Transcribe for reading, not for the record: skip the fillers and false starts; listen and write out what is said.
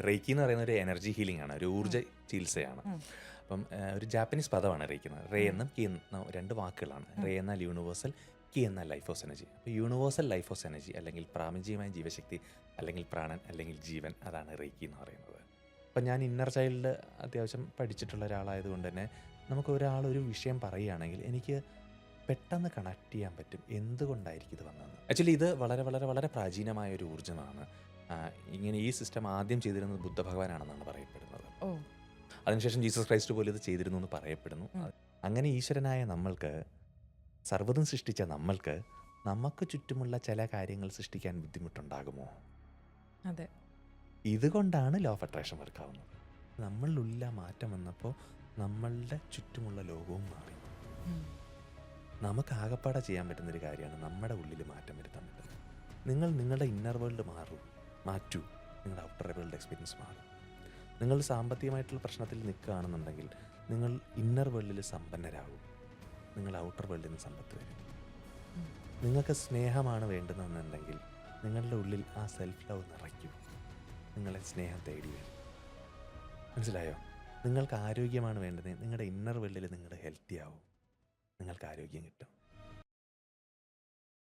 Reiki എന്ന് പറയുന്ന ഒരു എനർജി ഹീലിംഗ് ആണ്, ഒരു ഊർജ്ജ ചികിത്സയാണ്. അപ്പം ഒരു ജാപ്പനീസ് പദമാണ് റേക്കി എന്ന്. റേ എന്നും കി എന്ന രണ്ട് വാക്കുകളാണ്. റേ എന്നാൽ യൂണിവേഴ്സൽ, കി എന്നാൽ ലൈഫ് ഫോഴ്സ് എനർജി. അപ്പോൾ യൂണിവേഴ്സൽ ലൈഫ് ഫോഴ്സ് എനർജി അല്ലെങ്കിൽ പ്രാപഞ്ചികമായ ജീവശക്തി അല്ലെങ്കിൽ പ്രാണൻ അല്ലെങ്കിൽ ജീവൻ, അതാണ് റേക്കി എന്ന് പറയുന്നത്. അപ്പം ഞാൻ ഇന്നർ ചൈൽഡ് അത്യാവശ്യം പഠിച്ചിട്ടുള്ള ഒരാളായതുകൊണ്ട് തന്നെ നമുക്ക് ഒരാളൊരു വിഷയം പറയുകയാണെങ്കിൽ എനിക്ക് പെട്ടെന്ന് കണക്ട് ചെയ്യാൻ പറ്റും എന്തുകൊണ്ടായിരിക്കും ഇത് വന്നതെന്ന്. ആക്ച്വലി ഇത് വളരെ വളരെ വളരെ പ്രാചീനമായ ഒരു ഊർജ്ജമാണ്. ഇങ്ങനെ ഈ സിസ്റ്റം ആദ്യം ചെയ്തിരുന്നത് ബുദ്ധ ഭഗവാനാണെന്നാണ് പറയപ്പെടുന്നത്. അതിനുശേഷം ജീസസ് ക്രൈസ്റ്റ് പോലും ഇത് ചെയ്തിരുന്നു എന്ന് പറയപ്പെടുന്നു. അങ്ങനെ ഈശ്വരനായ നമ്മൾക്ക്, സർവ്വതും സൃഷ്ടിച്ച നമ്മൾക്ക്, നമുക്ക് ചുറ്റുമുള്ള ചില കാര്യങ്ങൾ സൃഷ്ടിക്കാൻ ബുദ്ധിമുട്ടുണ്ടാകുമോ? അതെ. ഇതുകൊണ്ടാണ് ലോ ഓഫ് അട്രാക്ഷൻ വർക്കാവുന്നത്. നമ്മളിലുള്ള മാറ്റം വന്നപ്പോൾ നമ്മളുടെ ചുറ്റുമുള്ള ലോകവും മാറി. നമുക്ക് ആകപ്പാടെ ചെയ്യാൻ പറ്റുന്നൊരു കാര്യമാണ് നമ്മുടെ ഉള്ളിൽ മാറ്റം വരുത്താൻ പറ്റുന്നത്. നിങ്ങൾ നിങ്ങളുടെ ഇന്നർ വേൾഡ് മാറ്റൂ, നിങ്ങളുടെ ഔട്ടർ വേൾഡ് എക്സ്പീരിയൻസ് മാറും. നിങ്ങൾ സാമ്പത്തികമായിട്ടുള്ള പ്രശ്നത്തിൽ നിൽക്കുകയാണെന്നുണ്ടെങ്കിൽ നിങ്ങൾ ഇന്നർ വേൾഡിൽ സമ്പന്നരാകും, നിങ്ങൾ ഔട്ടർ വേൾഡിൽ നിന്ന് സമ്പത്ത് വരും. നിങ്ങൾക്ക് സ്നേഹമാണ് വേണ്ടുന്നതെന്നുണ്ടെങ്കിൽ നിങ്ങളുടെ ഉള്ളിൽ ആ സെൽഫ് ലവ് നിറയ്ക്കൂ, നിങ്ങളെ സ്നേഹം തേടി വരും. മനസ്സിലായോ? നിങ്ങൾക്ക് ആരോഗ്യമാണ് വേണ്ടത്, നിങ്ങളുടെ ഇന്നർ വേൾഡിൽ നിങ്ങൾ ഹെൽത്തി ആവും, നിങ്ങൾക്ക് ആരോഗ്യം കിട്ടും.